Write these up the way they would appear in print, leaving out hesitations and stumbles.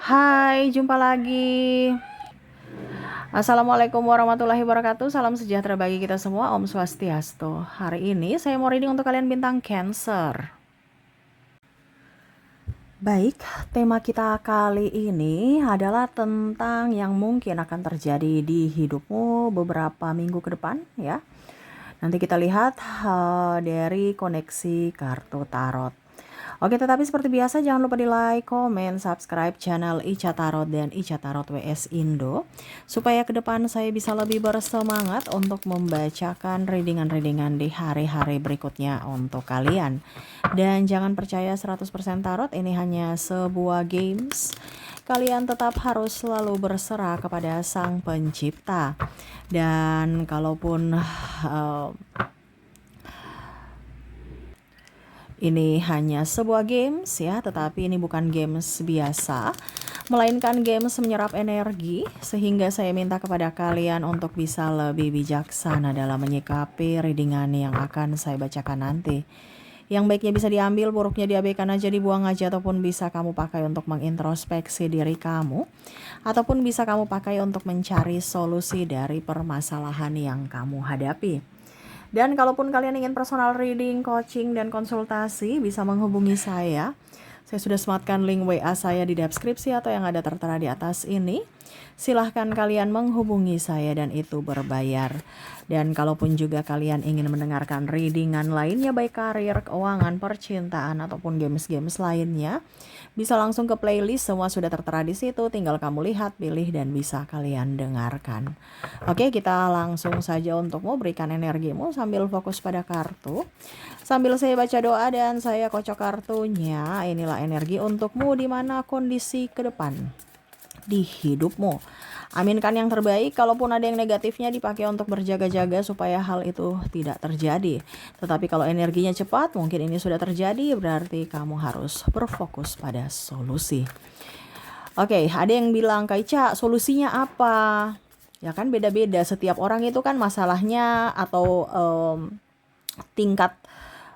Hai, jumpa lagi. Assalamualaikum warahmatullahi wabarakatuh. Salam sejahtera bagi kita semua. Om Swastiastu. Hari ini saya mau reading untuk kalian bintang Cancer. Baik, tema kita kali ini adalah tentang yang mungkin akan terjadi di hidupmu beberapa minggu ke depan ya. Nanti kita lihat dari koneksi kartu tarot. Oke, tetapi seperti biasa jangan lupa di like, komen, subscribe channel Ica Tarot dan Ica Tarot WS Indo supaya ke depan saya bisa lebih bersemangat untuk membacakan readingan-readingan di hari-hari berikutnya untuk kalian. Dan jangan percaya 100% tarot, ini hanya sebuah games. Kalian tetap harus selalu berserah kepada Sang Pencipta. Dan kalaupun ini hanya sebuah games ya, tetapi ini bukan games biasa, melainkan games menyerap energi, sehingga saya minta kepada kalian untuk bisa lebih bijaksana dalam menyikapi readingan yang akan saya bacakan nanti. Yang baiknya bisa diambil, buruknya diabaikan aja, dibuang aja, ataupun bisa kamu pakai untuk mengintrospeksi diri kamu, ataupun bisa kamu pakai untuk mencari solusi dari permasalahan yang kamu hadapi. Dan kalaupun kalian ingin personal reading, coaching, dan konsultasi, bisa menghubungi saya. Saya sudah sematkan link WA saya di deskripsi atau yang ada tertera di atas ini. Silahkan kalian menghubungi saya dan itu berbayar. Dan kalaupun juga kalian ingin mendengarkan readingan lainnya, baik karir, keuangan, percintaan, ataupun games-games lainnya, bisa langsung ke playlist, semua sudah tertera di situ. Tinggal kamu lihat, pilih, dan bisa kalian dengarkan. Oke, kita langsung saja untuk mau berikan energimu sambil fokus pada kartu. Sambil saya baca doa dan saya kocok kartunya. Inilah energi untukmu di mana kondisi ke depan di hidupmu. Aminkan yang terbaik, kalaupun ada yang negatifnya dipakai untuk berjaga-jaga supaya hal itu tidak terjadi. Tetapi kalau energinya cepat, mungkin ini sudah terjadi, berarti kamu harus berfokus pada solusi. Oke, ada yang bilang, Kak Ica, solusinya apa? Ya kan beda-beda, setiap orang itu kan masalahnya atau tingkat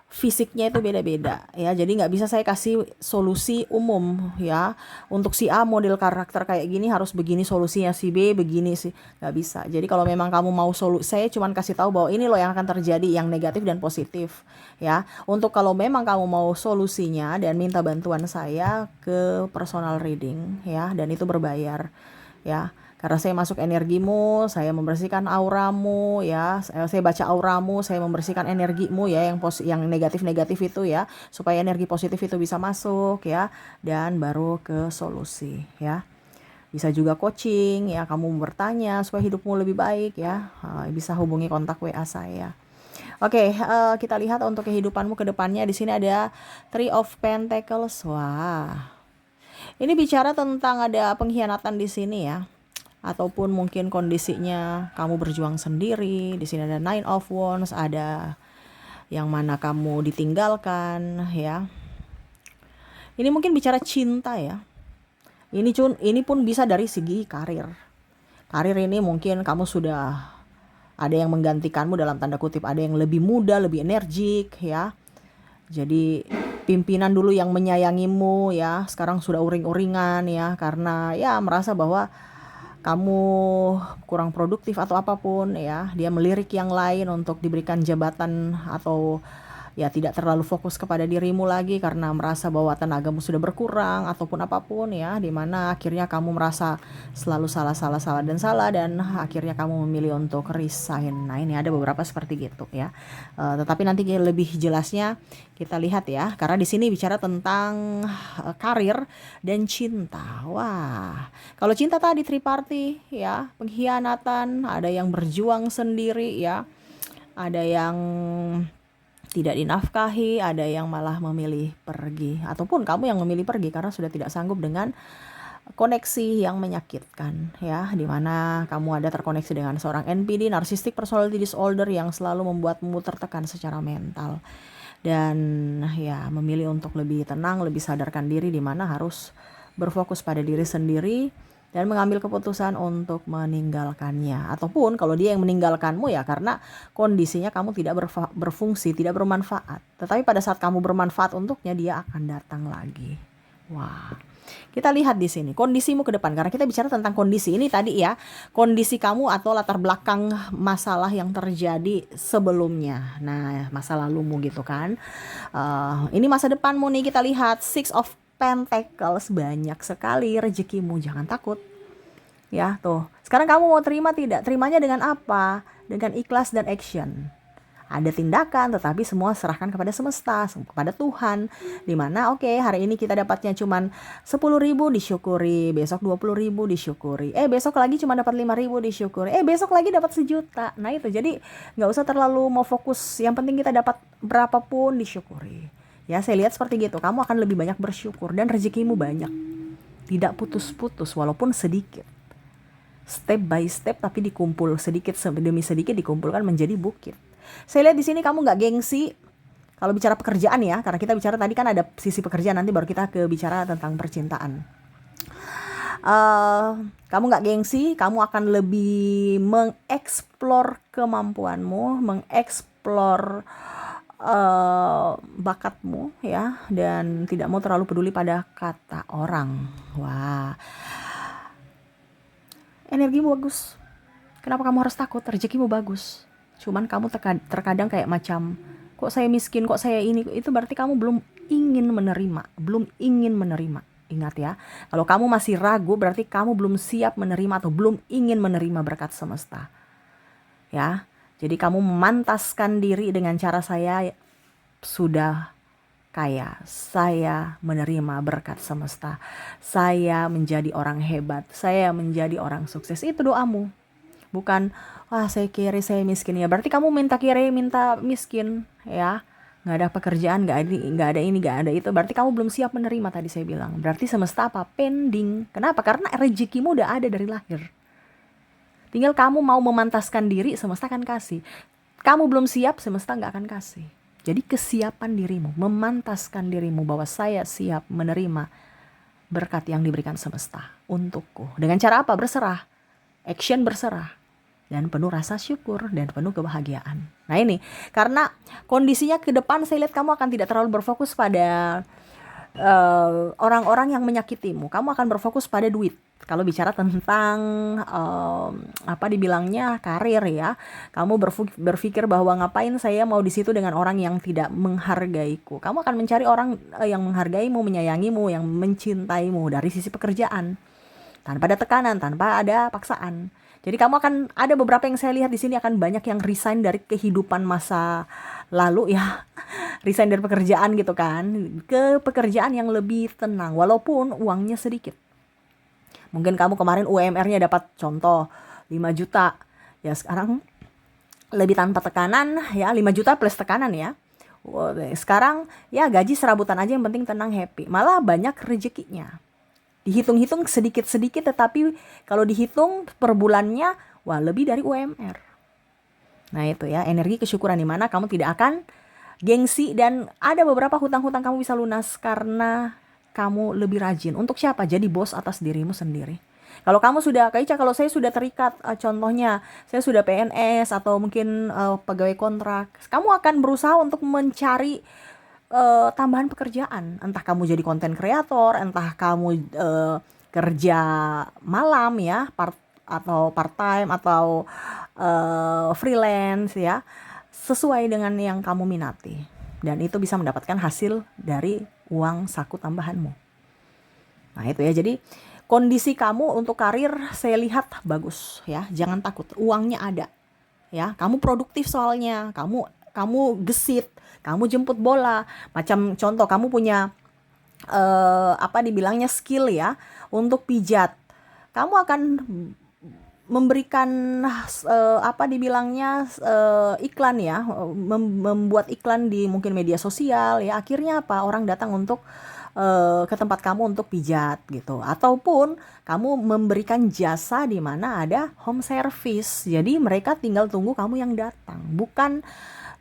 fisiknya itu beda-beda ya, jadi nggak bisa saya kasih solusi umum ya. Untuk si A model karakter kayak gini harus begini solusinya, si B begini sih, nggak bisa. Jadi kalau memang kamu mau saya cuman kasih tahu bahwa ini loh yang akan terjadi, yang negatif dan positif ya. Untuk kalau memang kamu mau solusinya dan minta bantuan saya, ke personal reading ya, dan itu berbayar ya. Karena saya masuk energimu, saya membersihkan auramu ya. Saya baca auramu, saya membersihkan energimu ya, yang negatif-negatif itu ya, supaya energi positif itu bisa masuk ya, dan baru ke solusi ya. Bisa juga coaching ya, kamu bertanya supaya hidupmu lebih baik ya. Bisa hubungi kontak WA saya. Oke, kita lihat untuk kehidupanmu ke depannya. Di sini ada Three of Pentacles. Wah. Ini bicara tentang ada pengkhianatan di sini ya. Ataupun mungkin kondisinya kamu berjuang sendiri. Di sini ada Nine of Wands, ada yang mana kamu ditinggalkan ya. Ini mungkin bicara cinta ya. Ini pun bisa dari segi karir. Karir ini mungkin kamu sudah ada yang menggantikanmu dalam tanda kutip, ada yang lebih muda, lebih energik ya. Jadi pimpinan dulu yang menyayangimu ya, sekarang sudah uring-uringan ya, karena ya merasa bahwa kamu kurang produktif atau apapun ya. Dia melirik yang lain untuk diberikan jabatan atau ya tidak terlalu fokus kepada dirimu lagi karena merasa bahwa tenagamu sudah berkurang ataupun apapun ya, dimana akhirnya kamu merasa selalu salah dan akhirnya kamu memilih untuk resign. Nah ini ada beberapa seperti gitu ya. Tetapi nanti lebih jelasnya kita lihat ya, karena di sini bicara tentang karir dan cinta. Wah, kalau cinta tadi triparty ya, pengkhianatan, ada yang berjuang sendiri ya, ada yang tidak dinafkahi, ada yang malah memilih pergi, ataupun kamu yang memilih pergi karena sudah tidak sanggup dengan koneksi yang menyakitkan ya, dimana kamu ada terkoneksi dengan seorang NPD, Narcissistic Personality Disorder, yang selalu membuatmu tertekan secara mental dan ya memilih untuk lebih tenang, lebih sadarkan diri, dimana harus berfokus pada diri sendiri dan mengambil keputusan untuk meninggalkannya. Ataupun kalau dia yang meninggalkanmu ya karena kondisinya kamu tidak berfungsi, tidak bermanfaat. Tetapi pada saat kamu bermanfaat untuknya, dia akan datang lagi. Wah. Kita lihat di sini kondisimu ke depan, karena kita bicara tentang kondisi ini tadi ya, kondisi kamu atau latar belakang masalah yang terjadi sebelumnya. Nah, masa lalumu gitu kan. Ini masa depanmu nih, kita lihat Six of Pentacles, banyak sekali rezekimu, jangan takut. Ya, tuh. Sekarang kamu mau terima tidak? Terimanya dengan apa? Dengan ikhlas dan action. Ada tindakan, tetapi semua serahkan kepada semesta, kepada Tuhan. Dimana hari ini kita dapatnya cuman 10.000 disyukuri, besok 20.000 disyukuri, besok lagi cuma dapat 5.000 disyukuri, besok lagi dapat 1.000.000. Nah itu, jadi nggak usah terlalu mau fokus, yang penting kita dapat berapapun disyukuri. Ya, saya lihat seperti gitu, kamu akan lebih banyak bersyukur dan rezekimu banyak. Tidak putus-putus walaupun sedikit. Step by step tapi dikumpul sedikit demi sedikit, dikumpulkan menjadi bukit. Saya lihat di sini kamu nggak gengsi. Kalau bicara pekerjaan ya, karena kita bicara tadi kan ada sisi pekerjaan, nanti baru kita ke bicara tentang percintaan. Kamu nggak gengsi, kamu akan lebih mengeksplor kemampuanmu, mengeksplor bakatmu ya, dan tidak mau terlalu peduli pada kata orang. Wah, energimu bagus. Kenapa kamu harus takut? Rezekimu bagus. Cuman kamu terkadang kayak macam, kok saya miskin, kok saya ini, itu berarti kamu belum ingin menerima. Ingat ya, kalau kamu masih ragu berarti kamu belum siap menerima atau belum ingin menerima berkat semesta. Ya, jadi kamu memantaskan diri dengan cara saya sudah kaya, saya menerima berkat semesta, saya menjadi orang hebat, saya menjadi orang sukses. Itu doamu. Bukan, wah saya kiri, saya miskin ya. Berarti kamu minta kiri, minta miskin ya. Nggak ada pekerjaan, nggak ada ini, nggak ada itu. Berarti kamu belum siap menerima, tadi saya bilang. Berarti semesta apa? Pending. Kenapa? Karena rezekimu udah ada dari lahir. Tinggal kamu mau memantaskan diri, semesta akan kasih. Kamu belum siap, semesta nggak akan kasih. Jadi kesiapan dirimu, memantaskan dirimu bahwa saya siap menerima berkat yang diberikan semesta untukku. Dengan cara apa? Berserah. Action berserah. Dan penuh rasa syukur dan penuh kebahagiaan. Nah ini, karena kondisinya ke depan saya lihat kamu akan tidak terlalu berfokus pada orang-orang yang menyakitimu. Kamu akan berfokus pada duit. Kalau bicara tentang dibilangnya karir ya, kamu berpikir bahwa ngapain saya mau di situ dengan orang yang tidak menghargaiku. Kamu akan mencari orang yang menghargaimu, menyayangimu, yang mencintaimu dari sisi pekerjaan. Tanpa ada tekanan, tanpa ada paksaan. Jadi kamu akan ada beberapa yang saya lihat di sini akan banyak yang resign dari kehidupan masa lalu ya. Resign dari pekerjaan gitu kan, ke pekerjaan yang lebih tenang walaupun uangnya sedikit. Mungkin kamu kemarin UMR-nya dapat contoh 5 juta. Ya sekarang lebih tanpa tekanan ya, 5 juta plus tekanan ya. Sekarang ya gaji serabutan aja, yang penting tenang, happy. Malah banyak rezekinya. Dihitung-hitung sedikit-sedikit, tetapi kalau dihitung per bulannya, wah lebih dari UMR. Nah itu ya, energi kesyukuran di mana kamu tidak akan gengsi, dan ada beberapa hutang-hutang kamu bisa lunas karena kamu lebih rajin. Untuk siapa? Jadi bos atas dirimu sendiri. Kalau kamu sudah, Kak Ica, kalau saya sudah terikat, contohnya saya sudah PNS atau mungkin pegawai kontrak, kamu akan berusaha untuk mencari tambahan pekerjaan. Entah kamu jadi konten kreator, entah kamu kerja malam ya, atau part time atau freelance ya, sesuai dengan yang kamu minati. Dan itu bisa mendapatkan hasil dari uang saku tambahanmu. Nah itu ya, jadi kondisi kamu untuk karir saya lihat bagus ya, jangan takut, uangnya ada ya, kamu produktif soalnya, kamu gesit, kamu jemput bola. Macam contoh, kamu punya dibilangnya skill ya untuk pijat, kamu akan memberikan dibilangnya iklan ya, membuat iklan di mungkin media sosial ya. Akhirnya apa, orang datang untuk ke tempat kamu untuk pijat gitu. Ataupun kamu memberikan jasa di mana ada home service, jadi mereka tinggal tunggu kamu yang datang, bukan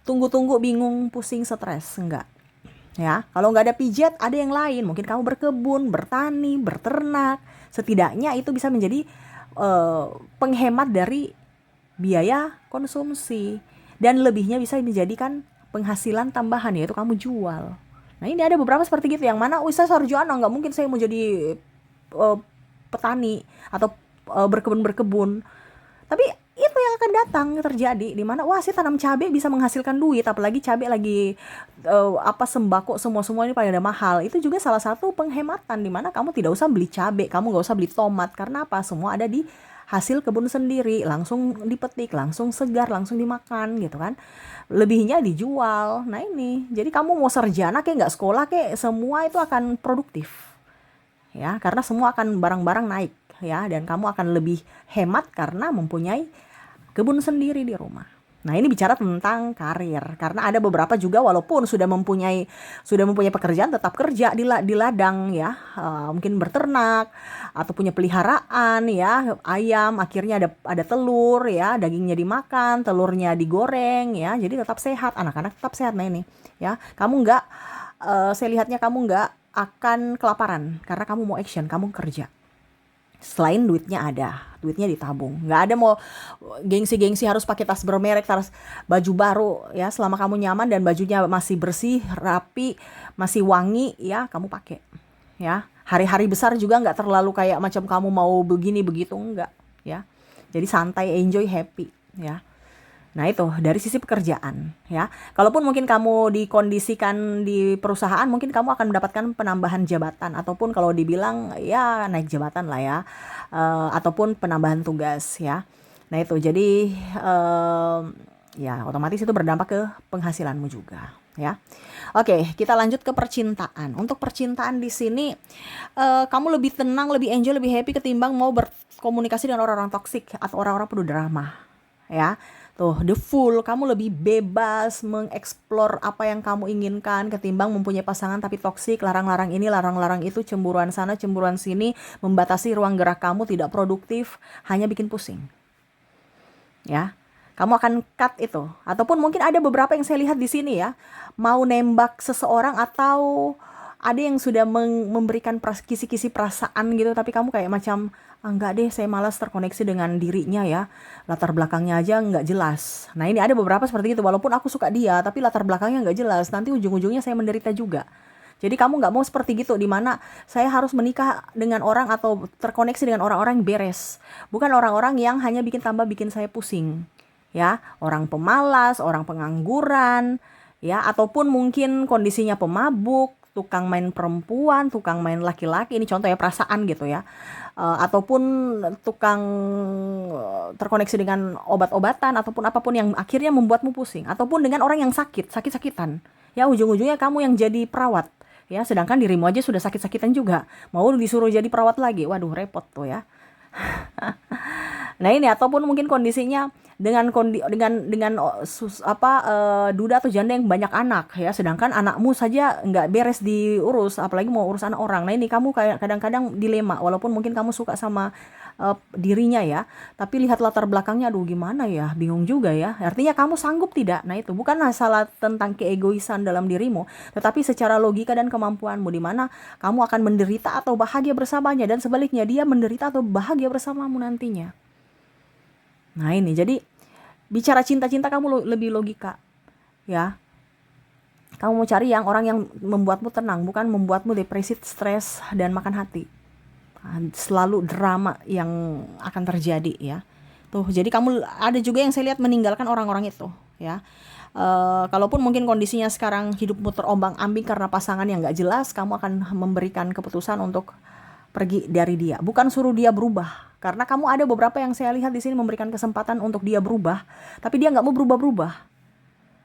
tunggu-tunggu bingung, pusing, stres. Enggak ya. Kalau nggak ada pijat, ada yang lain. Mungkin kamu berkebun, bertani, berternak. Setidaknya itu bisa menjadi penghemat dari biaya konsumsi, dan lebihnya bisa dijadikan penghasilan tambahan, yaitu kamu jual. Nah ini ada beberapa seperti gitu, yang mana saya sarjana, nggak mungkin saya mau jadi petani atau berkebun. Tapi itu yang akan datang terjadi, di mana wah, saya tanam cabai bisa menghasilkan duit, apalagi cabai lagi sembako, semua ini pada mahal. Itu juga salah satu penghematan, di mana kamu tidak usah beli cabai, kamu nggak usah beli tomat. Karena apa? Semua ada di hasil kebun sendiri, langsung dipetik, langsung segar, langsung dimakan gitu kan. Lebihnya dijual. Nah ini, jadi kamu mau sarjana kayak nggak sekolah kayak, semua itu akan produktif ya, karena semua akan barang-barang naik ya, dan kamu akan lebih hemat karena mempunyai kebun sendiri di rumah. Nah ini bicara tentang karir, karena ada beberapa juga walaupun sudah mempunyai pekerjaan, tetap kerja di ladang ya. Mungkin berternak atau punya peliharaan ya, ayam, akhirnya ada telur ya, dagingnya dimakan, telurnya digoreng ya, jadi tetap sehat, anak-anak tetap sehat. Nah ini ya, kamu nggak saya lihatnya kamu nggak akan kelaparan karena kamu mau action, kamu kerja. Selain duitnya ada, duitnya ditabung, nggak ada mau gengsi harus pakai tas bermerek, tas baju baru ya. Selama kamu nyaman dan bajunya masih bersih, rapi, masih wangi ya, kamu pakai ya. Hari-hari besar juga nggak terlalu kayak macam kamu mau begini begitu, enggak ya. Jadi santai, enjoy, happy ya. Nah itu dari sisi pekerjaan ya. Kalaupun mungkin kamu dikondisikan di perusahaan, mungkin kamu akan mendapatkan penambahan jabatan, ataupun kalau dibilang ya naik jabatan lah ya, ataupun penambahan tugas ya. Nah itu jadi ya otomatis itu berdampak ke penghasilanmu juga ya. Oke, kita lanjut ke percintaan. Untuk percintaan di sini kamu lebih tenang, lebih enjoy, lebih happy ketimbang mau berkomunikasi dengan orang-orang toksik atau orang-orang penuh drama ya. Tuh, the full, kamu lebih bebas mengeksplor apa yang kamu inginkan ketimbang mempunyai pasangan tapi toksik, larang-larang ini, larang-larang itu, cemburuan sana, cemburuan sini, membatasi ruang gerak kamu, tidak produktif, hanya bikin pusing. Ya. Kamu akan cut itu. Ataupun mungkin ada beberapa yang saya lihat di sini ya, mau nembak seseorang atau ada yang sudah memberikan kisi-kisi perasaan gitu, tapi kamu kayak macam enggak deh, saya malas terkoneksi dengan dirinya ya, latar belakangnya aja nggak jelas. Nah ini ada beberapa seperti itu, walaupun aku suka dia tapi latar belakangnya nggak jelas, nanti ujung-ujungnya saya menderita juga. Jadi kamu nggak mau seperti gitu, dimana saya harus menikah dengan orang atau terkoneksi dengan orang-orang yang beres, bukan orang-orang yang hanya bikin saya pusing ya, orang pemalas, orang pengangguran ya, ataupun mungkin kondisinya pemabuk, tukang main perempuan, tukang main laki-laki, ini contoh ya, perasaan gitu ya. Ataupun tukang terkoneksi dengan obat-obatan ataupun apapun yang akhirnya membuatmu pusing, ataupun dengan orang yang sakit-sakitan. Ya ujung-ujungnya kamu yang jadi perawat. Ya, sedangkan dirimu aja sudah sakit-sakitan juga. Mau disuruh jadi perawat lagi. Waduh, repot tuh ya. Nah ini, ataupun mungkin kondisinya dengan duda atau janda yang banyak anak ya, sedangkan anakmu saja nggak beres diurus, apalagi mau urus anak orang. Nah ini kamu kayak kadang-kadang dilema, walaupun mungkin kamu suka sama dirinya ya, tapi lihat latar belakangnya, aduh gimana ya, bingung juga ya. Artinya kamu sanggup tidak? Nah itu bukan masalah tentang keegoisan dalam dirimu, tetapi secara logika dan kemampuanmu, di mana kamu akan menderita atau bahagia bersamanya, dan sebaliknya dia menderita atau bahagia bersamamu nantinya. Nah ini, jadi bicara cinta-cinta kamu lebih logika ya. Kamu mau cari orang yang membuatmu tenang, bukan membuatmu depresi, stres, dan makan hati. Selalu drama yang akan terjadi ya. Tuh, jadi kamu ada juga yang saya lihat meninggalkan orang-orang itu ya. Kalaupun mungkin kondisinya sekarang hidupmu terombang-ambing karena pasangan yang gak jelas, kamu akan memberikan keputusan untuk pergi dari dia, bukan suruh dia berubah. Karena kamu ada beberapa yang saya lihat di sini memberikan kesempatan untuk dia berubah, tapi dia nggak mau berubah-berubah,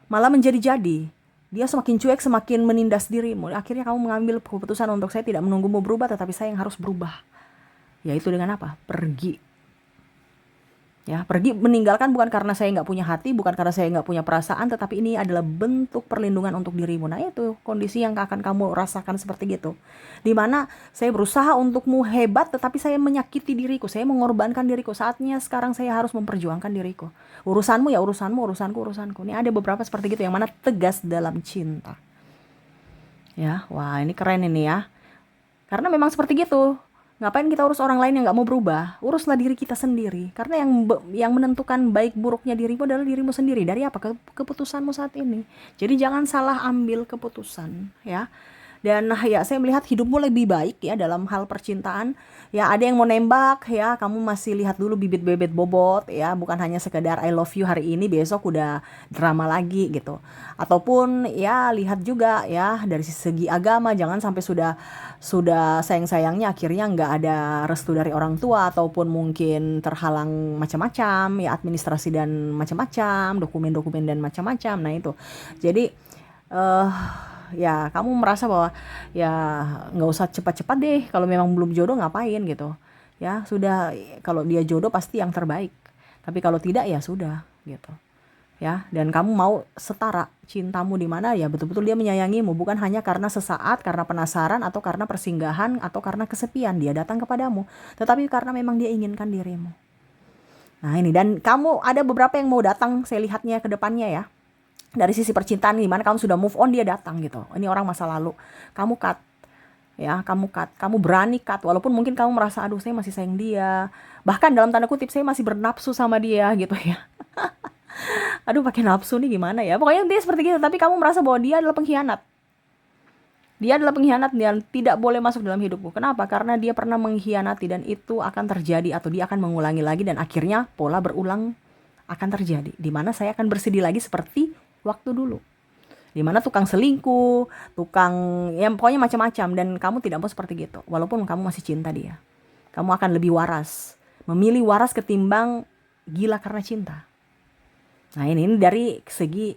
malah menjadi-jadi. Dia semakin cuek, semakin menindas dirimu. Akhirnya kamu mengambil keputusan untuk, saya tidak menunggumu berubah, tetapi saya yang harus berubah. Yaitu dengan apa? Pergi. Ya, pergi, meninggalkan bukan karena saya nggak punya hati, bukan karena saya nggak punya perasaan, tetapi ini adalah bentuk perlindungan untuk dirimu. Nah itu kondisi yang akan kamu rasakan seperti gitu, dimana saya berusaha untukmu hebat, tetapi saya menyakiti diriku, saya mengorbankan diriku. Saatnya sekarang saya harus memperjuangkan diriku. Urusanmu ya urusanmu, urusanku. Ini ada beberapa seperti gitu, yang mana tegas dalam cinta ya. Wah ini keren ini ya, karena memang seperti gitu. Ngapain kita urus orang lain yang nggak mau berubah? Uruslah diri kita sendiri. Karena yang menentukan baik buruknya dirimu adalah dirimu sendiri. Dari apa? Keputusanmu saat ini. Jadi jangan salah ambil keputusan, ya. Dan ya saya melihat hidupmu lebih baik ya dalam hal percintaan. Ya ada yang mau nembak ya, kamu masih lihat dulu bibit-bibit bobot ya, bukan hanya sekedar I love you hari ini, besok udah drama lagi gitu. Ataupun ya lihat juga ya dari segi agama, jangan sampai sudah sayang-sayangnya akhirnya nggak ada restu dari orang tua, ataupun mungkin terhalang macam-macam ya, administrasi dan macam-macam, dokumen-dokumen dan macam-macam. Nah itu. Jadi eh ya kamu merasa bahwa ya nggak usah cepat-cepat deh, kalau memang belum jodoh ngapain gitu ya, sudah, kalau dia jodoh pasti yang terbaik, tapi kalau tidak ya sudah gitu ya. Dan kamu mau setara cintamu di mana ya betul-betul dia menyayangimu, bukan hanya karena sesaat, karena penasaran, atau karena persinggahan, atau karena kesepian dia datang kepadamu, tetapi karena memang dia inginkan dirimu. Nah ini, dan kamu ada beberapa yang mau datang, saya lihatnya ke depannya ya, dari sisi percintaan, gimana kamu sudah move on, dia datang gitu. Ini orang masa lalu, kamu cut ya, kamu berani cut, walaupun mungkin kamu merasa aduh saya masih sayang dia, bahkan dalam tanda kutip saya masih bernafsu sama dia gitu ya. Aduh pakai nafsu nih gimana ya, pokoknya dia seperti gitu, tapi kamu merasa bahwa dia adalah pengkhianat. Dia adalah pengkhianat dan tidak boleh masuk dalam hidupku. Kenapa? Karena dia pernah mengkhianati, dan itu akan terjadi, atau dia akan mengulangi lagi, dan akhirnya pola berulang akan terjadi, dimana saya akan bersedih lagi seperti waktu dulu, dimana tukang selingkuh, tukang ya pokoknya macam-macam, dan kamu tidak mau seperti gitu. Walaupun kamu masih cinta dia, kamu akan lebih waras, memilih waras ketimbang gila karena cinta. Nah ini dari segi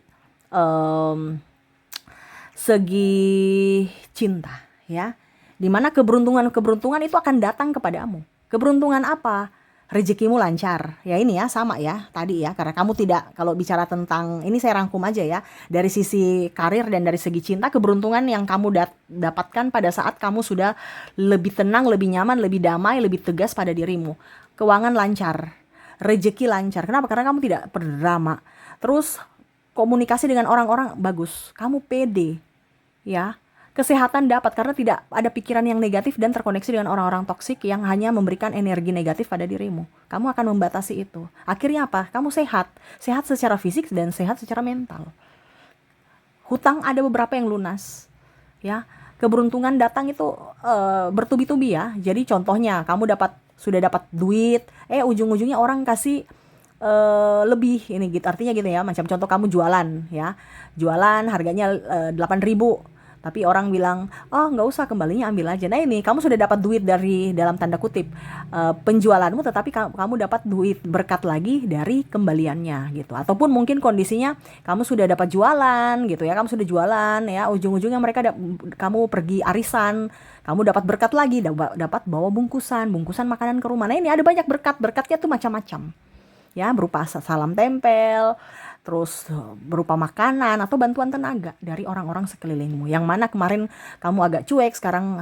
cinta ya, dimana keberuntungan itu akan datang kepadamu. Keberuntungan apa? Rezekimu lancar ya, ini ya sama ya tadi ya, karena kamu tidak, kalau bicara tentang ini saya rangkum aja ya, dari sisi karir dan dari segi cinta, keberuntungan yang kamu dapatkan pada saat kamu sudah lebih tenang, lebih nyaman, lebih damai, lebih tegas pada dirimu. Keuangan lancar, rezeki lancar. Kenapa? Karena kamu tidak berdrama. Terus komunikasi dengan orang-orang bagus, kamu pede ya. Kesehatan dapat karena tidak ada pikiran yang negatif dan terkoneksi dengan orang-orang toksik yang hanya memberikan energi negatif pada dirimu. Kamu akan membatasi itu. Akhirnya apa? Kamu sehat. Sehat secara fisik dan sehat secara mental. Hutang ada beberapa yang lunas. Ya, keberuntungan datang itu bertubi-tubi ya. Jadi contohnya kamu sudah dapat duit, ujung-ujungnya orang kasih lebih ini gitu. Artinya gitu ya, macam contoh kamu jualan ya. Jualan harganya 8.000. Tapi orang bilang, oh nggak usah, kembalinya ambil aja. Nah ini, kamu sudah dapat duit dari dalam tanda kutip penjualanmu, tetapi kamu dapat duit berkat lagi dari kembaliannya gitu. Ataupun mungkin kondisinya kamu sudah dapat jualan gitu ya, kamu sudah jualan ya, ujung-ujungnya kamu pergi arisan, kamu dapat berkat lagi, dapat bawa bungkusan makanan ke rumah. Nah ini ada banyak berkatnya tuh macam-macam ya, berupa salam tempel, terus berupa makanan atau bantuan tenaga dari orang-orang sekelilingmu. Yang mana kemarin kamu agak cuek, sekarang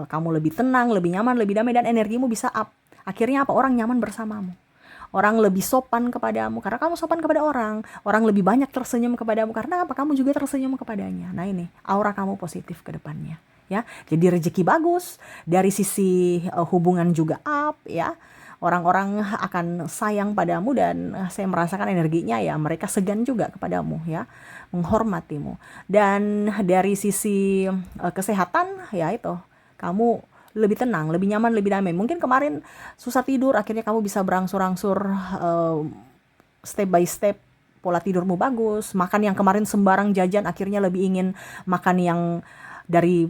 kamu lebih tenang, lebih nyaman, lebih damai, dan energimu bisa up. Akhirnya apa? Orang nyaman bersamamu. Orang lebih sopan kepadamu karena kamu sopan kepada orang. Orang lebih banyak tersenyum kepadamu karena apa? Kamu juga tersenyum kepadanya. Nah ini, aura kamu positif ke depannya ya. Jadi rezeki bagus, dari sisi hubungan juga up ya. Orang-orang akan sayang padamu, dan saya merasakan energinya ya, mereka segan juga kepadamu ya, menghormatimu. Dan dari sisi kesehatan ya itu, kamu lebih tenang, lebih nyaman, lebih damai. Mungkin kemarin susah tidur, akhirnya kamu bisa berangsur-angsur step by step, pola tidurmu bagus. Makan yang kemarin sembarang jajan, akhirnya lebih ingin makan yang dari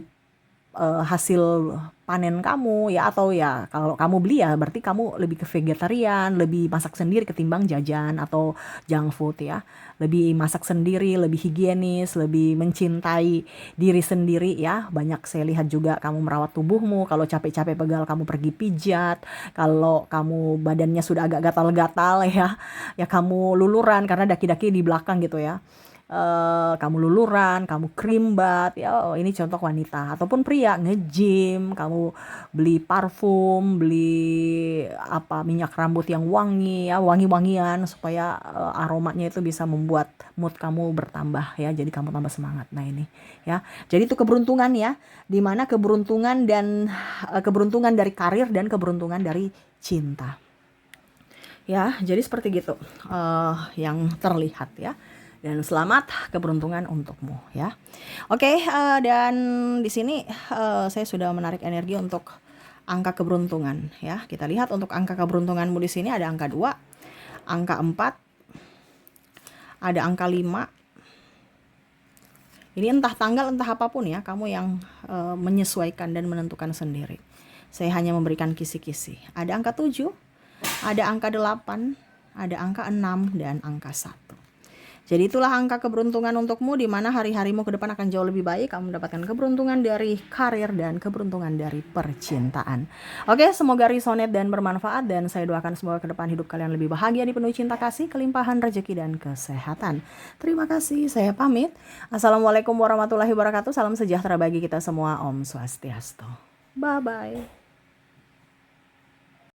hasil panen kamu ya, atau ya kalau kamu beli ya berarti kamu lebih ke vegetarian, lebih masak sendiri ketimbang jajan atau junk food ya, lebih masak sendiri, lebih higienis, lebih mencintai diri sendiri ya. Banyak saya lihat juga kamu merawat tubuhmu, kalau capek-capek pegal kamu pergi pijat, kalau kamu badannya sudah agak gatal-gatal ya kamu luluran karena daki-daki di belakang gitu ya. kamu luluran, kamu krimbat, ya ini contoh wanita. Ataupun pria, nge-gym, kamu beli parfum, beli minyak rambut yang wangi, ya wangi-wangian supaya aromanya itu bisa membuat mood kamu bertambah ya. Jadi kamu tambah semangat. Nah ini ya. Jadi itu keberuntungan ya. Dimana keberuntungan dan keberuntungan dari karir dan keberuntungan dari cinta. Ya, jadi seperti gitu yang terlihat ya. Dan selamat keberuntungan untukmu ya. Oke, dan di sini saya sudah menarik energi untuk angka keberuntungan ya. Kita lihat untuk angka keberuntunganmu di sini ada angka 2, angka 4, ada angka 5. Ini entah tanggal entah apapun ya, kamu yang menyesuaikan dan menentukan sendiri. Saya hanya memberikan kisi-kisi. Ada angka 7, ada angka 8, ada angka 6, dan angka 1. Jadi itulah angka keberuntungan untukmu, di mana hari-harimu ke depan akan jauh lebih baik. Kamu mendapatkan keberuntungan dari karir dan keberuntungan dari percintaan. Oke, semoga resonate dan bermanfaat, dan saya doakan semoga ke depan hidup kalian lebih bahagia, dipenuhi cinta kasih, kelimpahan rezeki dan kesehatan. Terima kasih, saya pamit. Assalamualaikum warahmatullahi wabarakatuh. Salam sejahtera bagi kita semua. Om Swastiastu. Bye-bye.